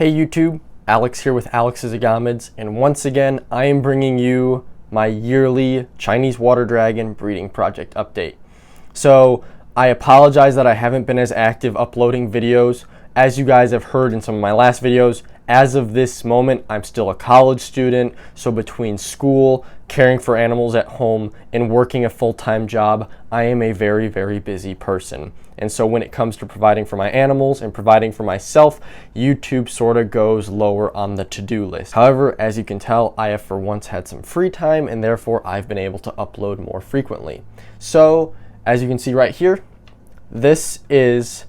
Hey YouTube, Alex here with Alex's Agamids, and once again I am bringing you my yearly Chinese water dragon breeding project update. So I apologize that I haven't been as active uploading videos. As you guys have heard in some of my last videos, as of this moment I'm still a college student, so between school, caring for animals at home, and working a full-time job, I am a very busy person. And so when it comes to providing for my animals and providing for myself, YouTube sort of goes lower on the to-do list. However, as you can tell, I have for once had some free time, and therefore I've been able to upload more frequently. So as you can see right here, this is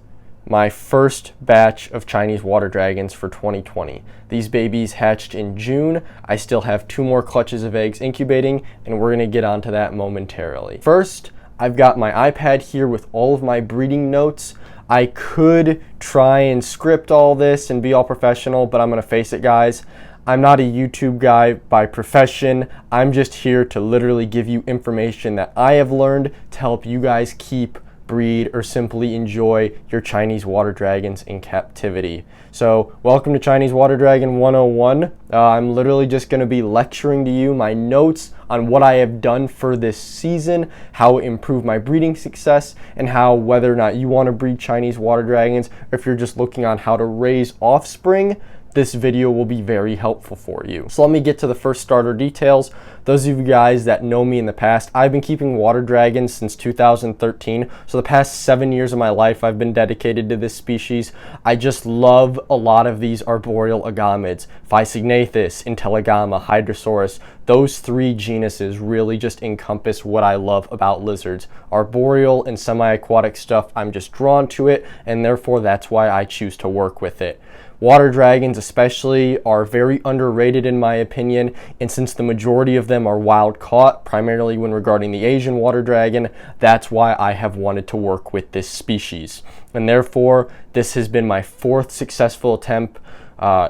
my first batch of Chinese water dragons for 2020. These babies hatched in June. I still have 2 more clutches of eggs incubating, and we're gonna get onto that momentarily. First, I've got my iPad here with all of my breeding notes. I could try and script all this and be all professional, but I'm gonna face it, guys. I'm not a YouTube guy by profession. I'm just here to literally give you information that I have learned to help you guys keep, breed, or simply enjoy your Chinese water dragons in captivity. So welcome to Chinese Water Dragon 101. I'm literally just going to be lecturing to you my notes on what I have done for this season, how it improved my breeding success, and how whether or not you want to breed Chinese water dragons, or if you're just looking on how to raise offspring, this video will be very helpful for you. So let me get to the first starter details. Those of you guys that know me in the past, I've been keeping water dragons since 2013. So the past 7 years of my life, I've been dedicated to this species. I just love a lot of these arboreal agamids. Physognathus, Intelligama, Hydrosaurus. Those 3 genuses really just encompass what I love about lizards. Arboreal and semi-aquatic stuff, I'm just drawn to it, and therefore that's why I choose to work with it. Water dragons especially are very underrated in my opinion, and since the majority of them are wild caught, primarily when regarding the Asian water dragon, that's why I have wanted to work with this species. And therefore, this has been my 4th successful attempt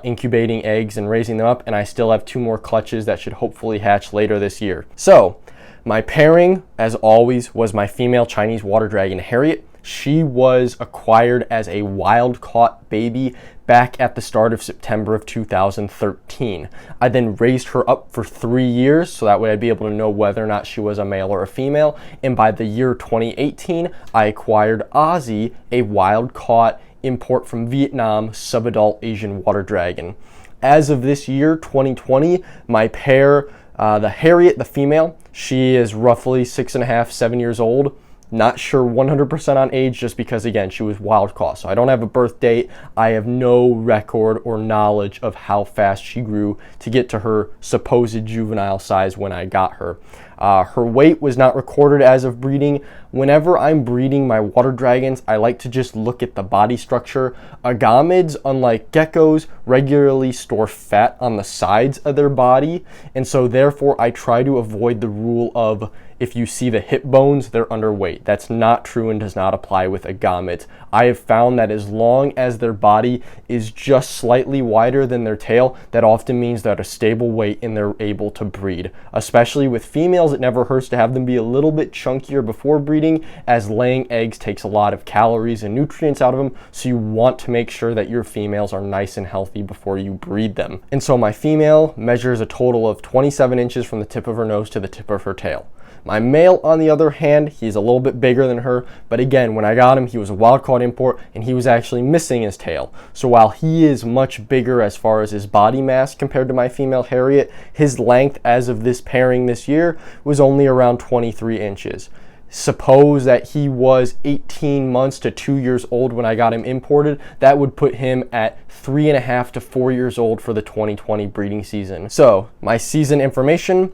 incubating eggs and raising them up, and I still have 2 more clutches that should hopefully hatch later this year. So, my pairing, as always, was my female Chinese water dragon, Harriet. She was acquired as a wild-caught baby back at the start of September of 2013. I then raised her up for 3 years, so that way I'd be able to know whether or not she was a male or a female. And by the year 2018, I acquired Ozzy, a wild-caught import from Vietnam subadult Asian water dragon. As of this year, 2020, my pair, the Harriet, the female, she is roughly 6.5, 7 years old. Not sure 100% on age, just because again she was wild caught, so I don't have a birth date. I have no record or knowledge of how fast she grew to get to her supposed juvenile size when I got her. Her weight was not recorded as of breeding. Whenever I'm breeding my water dragons, I like to just look at the body structure. Agamids, unlike geckos, regularly store fat on the sides of their body, and so therefore I try to avoid the rule of if you see the hip bones, they're underweight. That's not true and does not apply with agamids. I have found that as long as their body is just slightly wider than their tail, that often means they're at a stable weight and they're able to breed. Especially with females, it never hurts to have them be a little bit chunkier before breeding, as laying eggs takes a lot of calories and nutrients out of them, so you want to make sure that your females are nice and healthy before you breed them. And so my female measures a total of 27 inches from the tip of her nose to the tip of her tail. My male, on the other hand, he's a little bit bigger than her, but again, when I got him, he was a wild-caught import, and he was actually missing his tail. So while he is much bigger as far as his body mass compared to my female Harriet, his length as of this pairing this year was only around 23 inches. Suppose that he was 18 months to 2 years old when I got him imported, that would put him at 3.5 to 4 years old for the 2020 breeding season. So, my season information: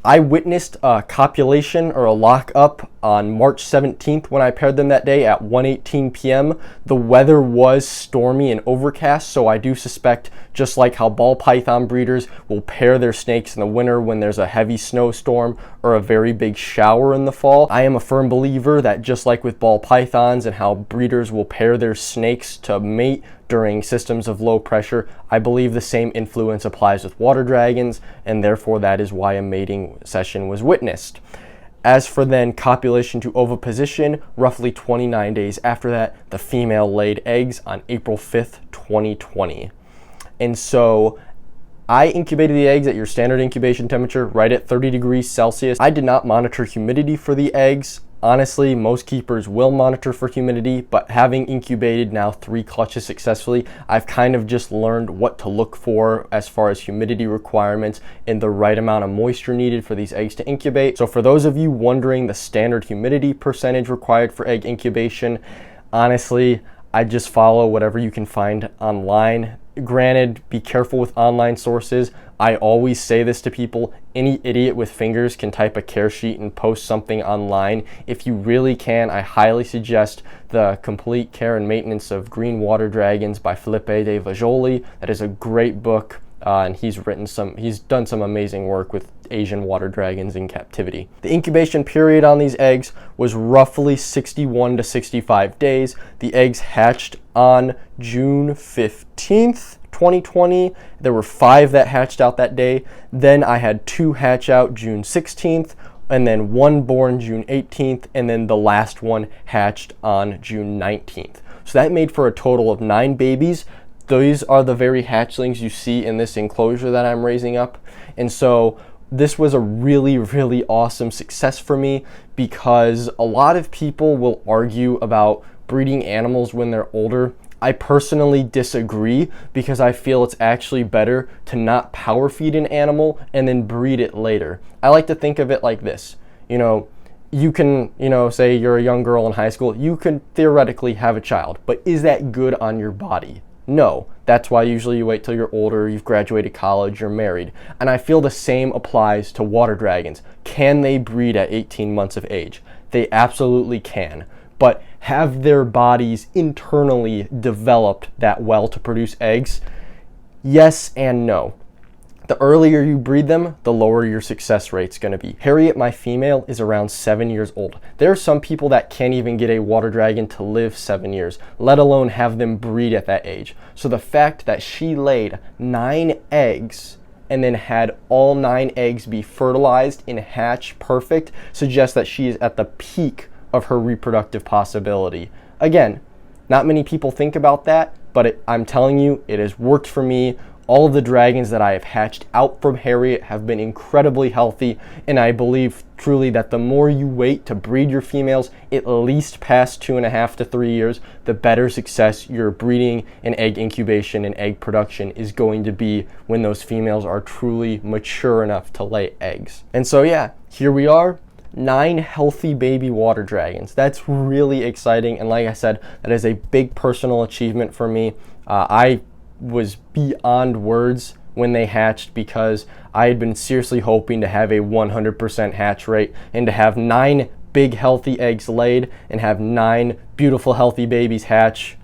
I witnessed a copulation or a lockup on March 17th when I paired them that day at 1:18 p.m. The weather was stormy and overcast, so I do suspect, just like how ball python breeders will pair their snakes in the winter when there's a heavy snowstorm or a very big shower in the fall, I am a firm believer that just like with ball pythons and how breeders will pair their snakes to mate during systems of low pressure, I believe the same influence applies with water dragons, and therefore that is why a mating session was witnessed. As for then copulation to oviposition, roughly 29 days after that, the female laid eggs on April 5th, 2020. And so I incubated the eggs at your standard incubation temperature, right at 30 degrees Celsius. I did not monitor humidity for the eggs. Honestly, most keepers will monitor for humidity, but having incubated now 3 clutches successfully, I've kind of just learned what to look for as far as humidity requirements and the right amount of moisture needed for these eggs to incubate. So for those of you wondering the standard humidity percentage required for egg incubation, honestly, I just follow whatever you can find online. Granted, be careful with online sources. I always say this to people: any idiot with fingers can type a care sheet and post something online. If you really can, I highly suggest The Complete Care and Maintenance of Green Water Dragons by Felipe de Vajoli. That is a great book, and he's done some amazing work with Asian water dragons in captivity. The incubation period on these eggs was roughly 61 to 65 days. The eggs hatched on June 15th, 2020. There were 5 that hatched out that day. Then I had 2 hatch out June 16th, and then 1 born June 18th, and then the last one hatched on June 19th. So that made for a total of 9 babies. These are the very hatchlings you see in this enclosure that I'm raising up. And so this was a really, really awesome success for me, because a lot of people will argue about breeding animals when they're older. I personally disagree, because I feel it's actually better to not power feed an animal and then breed it later. I like to think of it like this. You can, say you're a young girl in high school, you can theoretically have a child, but is that good on your body? No. That's why usually you wait till you're older, you've graduated college, you're married. And I feel the same applies to water dragons. Can they breed at 18 months of age? They absolutely can. But have their bodies internally developed that well to produce eggs? Yes and no. The earlier you breed them, the lower your success rate's going to be. Harriet, my female, is around 7 years old. There are some people that can't even get a water dragon to live 7 years, let alone have them breed at that age. So the fact that she laid 9 eggs and then had all 9 eggs be fertilized and hatch perfect suggests that she is at the peak of her reproductive possibility. Again, not many people think about that, but I'm telling you, it has worked for me. All of the dragons that I have hatched out from Harriet have been incredibly healthy, and I believe truly that the more you wait to breed your females, at least past 2.5 to 3 years, the better success your breeding and egg incubation and egg production is going to be when those females are truly mature enough to lay eggs. And so yeah, here we are. 9 healthy baby water dragons. That's really exciting, and like I said, that is a big personal achievement for me. I was beyond words when they hatched, because I had been seriously hoping to have a 100% hatch rate and to have 9 big healthy eggs laid and have 9 beautiful healthy babies hatch.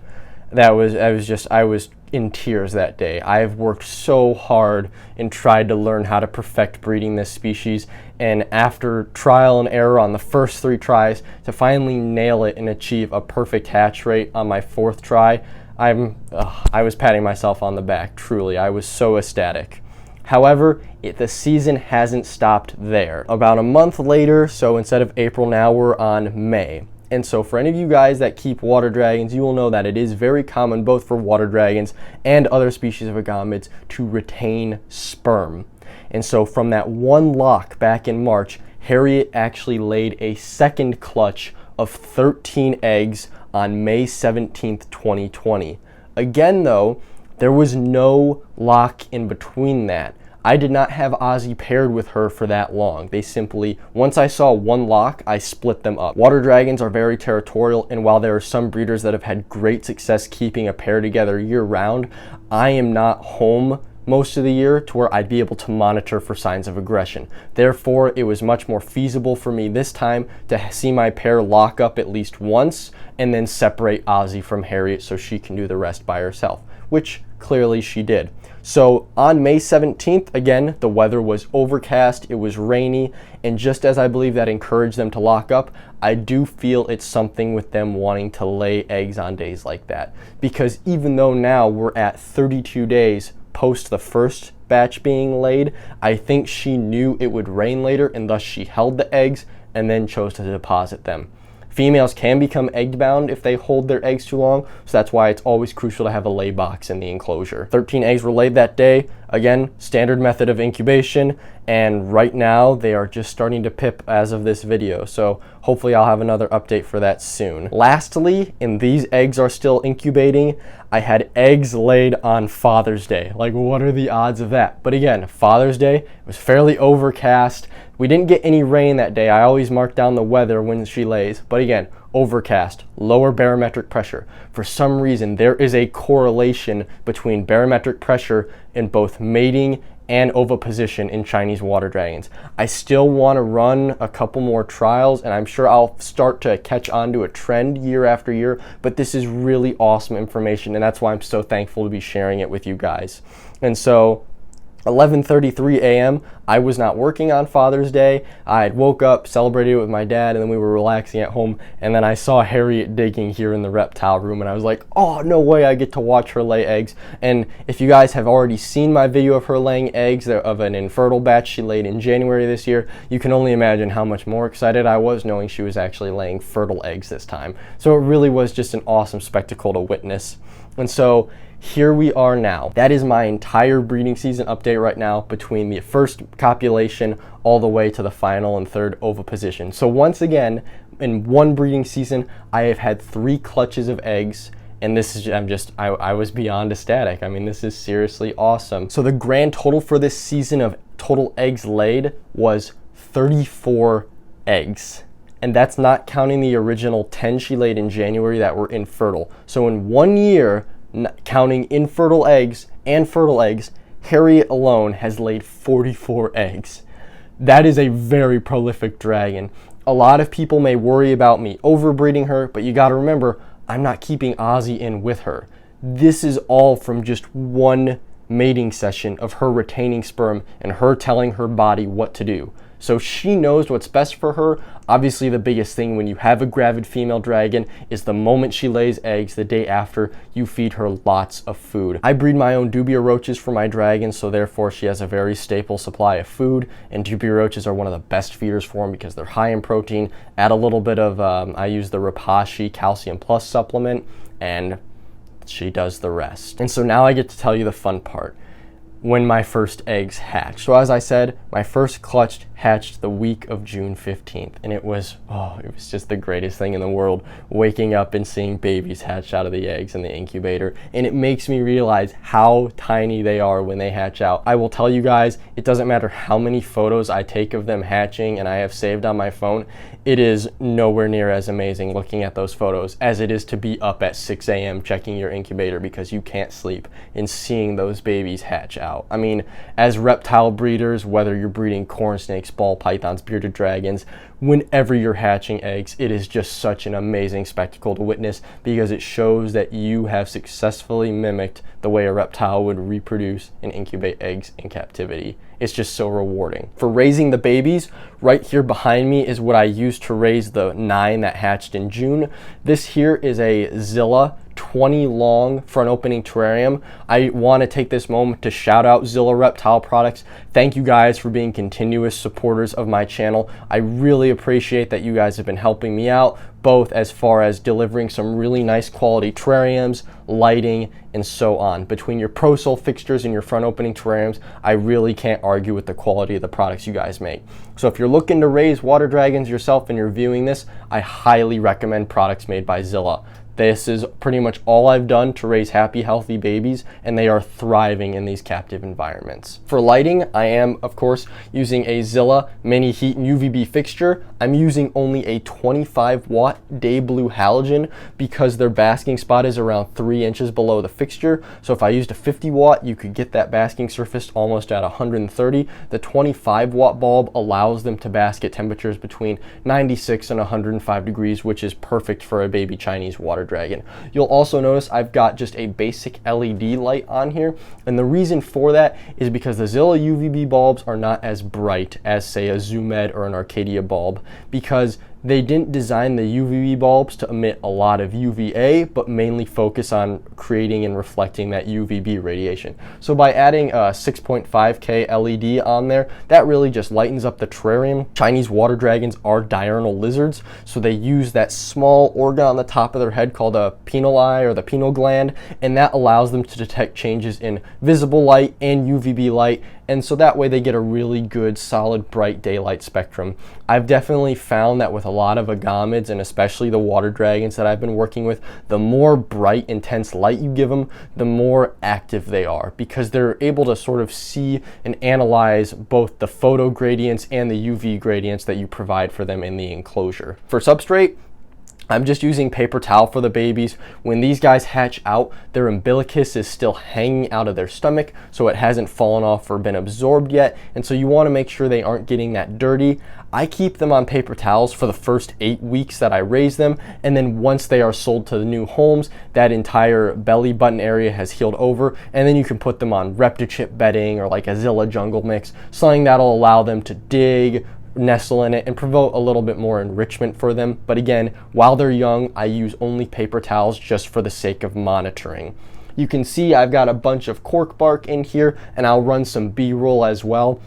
I was in tears that day. I have worked so hard and tried to learn how to perfect breeding this species, and after trial and error on the first 3 tries, to finally nail it and achieve a perfect hatch rate on my 4th try, I was patting myself on the back, truly. I was so ecstatic. However, the season hasn't stopped there. About a month later, so instead of April now, we're on May. And so for any of you guys that keep water dragons, you will know that it is very common both for water dragons and other species of agamids to retain sperm. And so from that one lock back in March, Harriet actually laid a second clutch of 13 eggs on May 17th, 2020. Again though, there was no lock in between that. I did not have Ozzy paired with her for that long. They simply, once I saw one lock, I split them up. Water dragons are very territorial, and while there are some breeders that have had great success keeping a pair together year round, I am not home most of the year to where I'd be able to monitor for signs of aggression. Therefore, it was much more feasible for me this time to see my pair lock up at least once and then separate Ozzy from Harriet so she can do the rest by herself, which clearly she did. So on May 17th, again, the weather was overcast, it was rainy, and just as I believe that encouraged them to lock up, I do feel it's something with them wanting to lay eggs on days like that. Because even though now we're at 32 days post the first batch being laid, I think she knew it would rain later, and thus she held the eggs and then chose to deposit them. Females can become egg bound if they hold their eggs too long, so that's why it's always crucial to have a lay box in the enclosure. 13 eggs were laid that day. Again, standard method of incubation, and right now they are just starting to pip as of this video, so hopefully I'll have another update for that soon. Lastly, and these eggs are still incubating, I had eggs laid on Father's Day. Like, what are the odds of that? But again, Father's Day, it was fairly overcast. We didn't get any rain that day. I always mark down the weather when she lays, but again, overcast, lower barometric pressure. For some reason, there is a correlation between barometric pressure in both mating and oviposition in Chinese water dragons. I still want to run a couple more trials, and I'm sure I'll start to catch on to a trend year after year, but this is really awesome information, and that's why I'm so thankful to be sharing it with you guys. And so 11:33 a.m. I was not working on Father's Day. I had woke up, celebrated it with my dad, and then we were relaxing at home, and then I saw Harriet digging here in the reptile room, and I was like, oh, no way I get to watch her lay eggs. And if you guys have already seen my video of her laying eggs of an infertile batch she laid in January this year, you can only imagine how much more excited I was knowing she was actually laying fertile eggs this time. So it really was just an awesome spectacle to witness. And so here we are now. That is my entire breeding season update right now, between the first copulation all the way to the final and third oviposition. So once again, in one breeding season, I have had 3 clutches of eggs, and this is, I was beyond ecstatic. I mean, this is seriously awesome. So the grand total for this season of total eggs laid was 34 eggs. And that's not counting the original 10 she laid in January that were infertile. So in 1 year, counting infertile eggs and fertile eggs, Harriet alone has laid 44 eggs. That is a very prolific dragon. A lot of people may worry about me overbreeding her, but you gotta remember, I'm not keeping Ozzy in with her. This is all from just one mating session of her retaining sperm and her telling her body what to do. So she knows what's best for her. Obviously, the biggest thing when you have a gravid female dragon is the moment she lays eggs, the day after, you feed her lots of food. I breed my own dubia roaches for my dragons, so therefore she has a very staple supply of food, and dubia roaches are one of the best feeders for them because they're high in protein. Add a little bit of, I use the Rapashi Calcium Plus supplement, and she does the rest. And so now I get to tell you the fun part. When my first eggs hatched. So as I said, my first clutch hatched the week of June 15th, and it was just the greatest thing in the world, waking up and seeing babies hatch out of the eggs in the incubator. And it makes me realize how tiny they are when they hatch out. I will tell you guys, it doesn't matter how many photos I take of them hatching and I have saved on my phone, it is nowhere near as amazing looking at those photos as it is to be up at 6 a.m. checking your incubator because you can't sleep and seeing those babies hatch out. I mean, as reptile breeders, whether you're breeding corn snakes, ball pythons, bearded dragons, whenever you're hatching eggs, it is just such an amazing spectacle to witness because it shows that you have successfully mimicked the way a reptile would reproduce and incubate eggs in captivity. It's just so rewarding. For raising the babies, right here behind me is what I used to raise the 9 that hatched in June. This here is a Zilla 20 long front opening terrarium. I want to take this moment to shout out Zilla Reptile Products. Thank you guys for being continuous supporters of my channel. I really appreciate that you guys have been helping me out, both as far as delivering some really nice quality terrariums, lighting, and so on. Between your ProSol fixtures and your front opening terrariums, I really can't argue with the quality of the products you guys make. So if you're looking to raise water dragons yourself and you're viewing this, I highly recommend products made by Zilla. This is pretty much all I've done to raise happy, healthy babies, and they are thriving in these captive environments. For lighting, I am, of course, using a Zilla Mini Heat UVB fixture. I'm using only a 25 watt day blue halogen because their basking spot is around 3 inches below the fixture. So if I used a 50 watt, you could get that basking surface almost at 130. The 25 watt bulb allows them to bask at temperatures between 96 and 105 degrees, which is perfect for a baby Chinese water dragon. You'll also notice I've got just a basic LED light on here, and the reason for that is because the Zilla UVB bulbs are not as bright as, say, a Zoomed or an Arcadia bulb, because they didn't design the UVB bulbs to emit a lot of UVA, but mainly focus on creating and reflecting that UVB radiation. So by adding a 6.5K LED on there, that really just lightens up the terrarium. Chinese water dragons are diurnal lizards, so they use that small organ on the top of their head called a pineal eye or the pineal gland, and that allows them to detect changes in visible light and UVB light, and so that way they get a really good solid bright daylight spectrum. I've definitely found that with a lot of agamids, and especially the water dragons that I've been working with, the more bright intense light you give them, the more active they are, because they're able to sort of see and analyze both the photo gradients and the UV gradients that you provide for them in the enclosure. For substrate, I'm just using paper towel for the babies. When these guys hatch out, their umbilicus is still hanging out of their stomach, so it hasn't fallen off or been absorbed yet, and so you want to make sure they aren't getting that dirty. I keep them on paper towels for the first 8 weeks that I raise them, and then once they are sold to the new homes, that entire belly button area has healed over, and then you can put them on reptichip bedding or like a Zilla jungle mix, something that'll allow them to dig, nestle in it, and promote a little bit more enrichment for them. But again, while they're young, I use only paper towels just for the sake of monitoring. You can see I've got a bunch of cork bark in here, and I'll run some B-roll as well.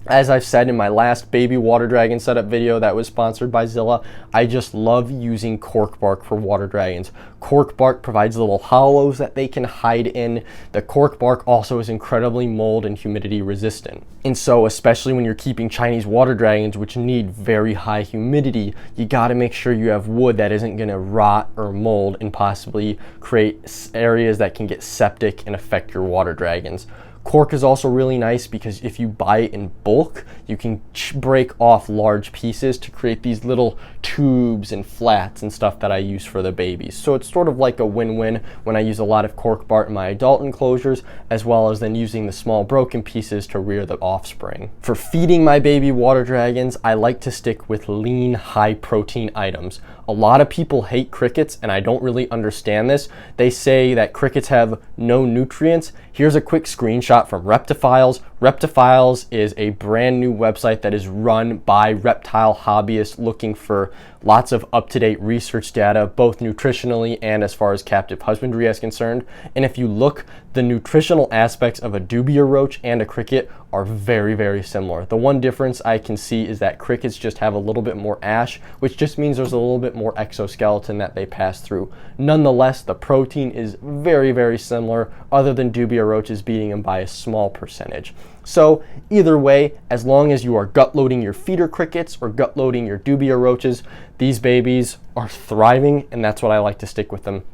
As I've said in my last baby water dragon setup video that was sponsored by Zilla, I just love using cork bark for water dragons. Cork bark provides little hollows that they can hide in. The cork bark also is incredibly mold and humidity resistant. And so, especially when you're keeping Chinese water dragons, which need very high humidity, you gotta make sure you have wood that isn't gonna rot or mold and possibly create areas that can get septic and affect your water dragons. Cork is also really nice because if you buy it in bulk, you can break off large pieces to create these little tubes and flats and stuff that I use for the babies. So it's sort of like a win-win when I use a lot of cork bark in my adult enclosures, as well as then using the small broken pieces to rear the offspring. For feeding my baby water dragons, I like to stick with lean, high protein items. A lot of people hate crickets, and I don't really understand this. They say that crickets have no nutrients. Here's a quick screenshot from Reptiles. Reptiles is a brand new website that is run by reptile hobbyists looking for lots of up-to-date research data, both nutritionally and as far as captive husbandry is concerned. And if you look, the nutritional aspects of a dubia roach and a cricket are very, very similar. The one difference I can see is that crickets just have a little bit more ash, which just means there's a little bit more exoskeleton that they pass through. Nonetheless, the protein is very, very similar, other than dubia roaches beating them by a small percentage. So either way, as long as you are gut loading your feeder crickets or gut loading your dubia roaches, these babies are thriving, and that's what I like to stick with them.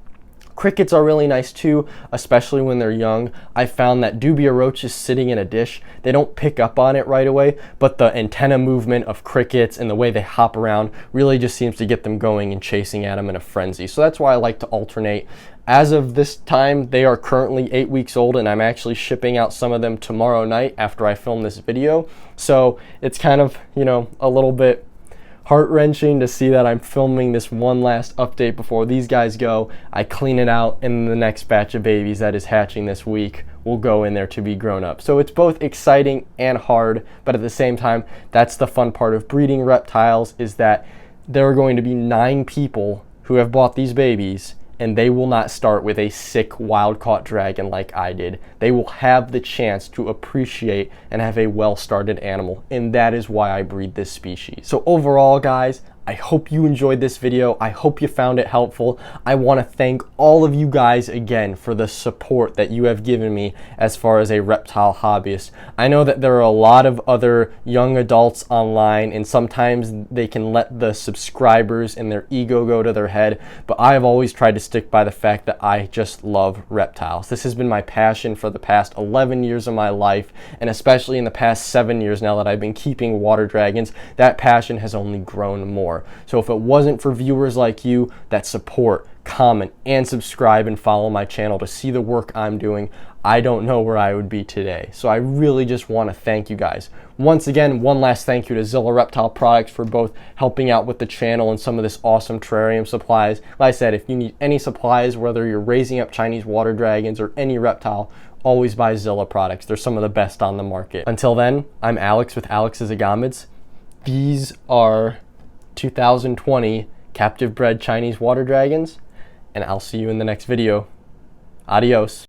Crickets are really nice too, especially when they're young. I found that dubia roaches sitting in a dish, they don't pick up on it right away, but the antenna movement of crickets and the way they hop around really just seems to get them going and chasing at them in a frenzy. So that's why I like to alternate. As of this time, they are currently 8 weeks old, and I'm actually shipping out some of them tomorrow night after I film this video. So it's kind of, a little bit heart-wrenching to see that I'm filming this one last update before these guys go. I clean it out, and the next batch of babies that is hatching this week will go in there to be grown up. So it's both exciting and hard, but at the same time, that's the fun part of breeding reptiles, is that there are going to be 9 people who have bought these babies, and they will not start with a sick wild-caught dragon like I did. They will have the chance to appreciate and have a well-started animal, and that is why I breed this species. So overall, guys, I hope you enjoyed this video. I hope you found it helpful. I want to thank all of you guys again for the support that you have given me as far as a reptile hobbyist. I know that there are a lot of other young adults online, and sometimes they can let the subscribers and their ego go to their head, but I have always tried to stick by the fact that I just love reptiles. This has been my passion for the past 11 years of my life, and especially in the past 7 years now that I've been keeping water dragons, that passion has only grown more. So if it wasn't for viewers like you that support, comment, and subscribe and follow my channel to see the work I'm doing, I don't know where I would be today. So I really just want to thank you guys. Once again, one last thank you to Zilla Reptile Products for both helping out with the channel and some of this awesome terrarium supplies. Like I said, if you need any supplies, whether you're raising up Chinese water dragons or any reptile, always buy Zilla products. They're some of the best on the market. Until then, I'm Alex with Alex's Agamids. These are 2020 captive bred Chinese water dragons, and I'll see you in the next video. Adios.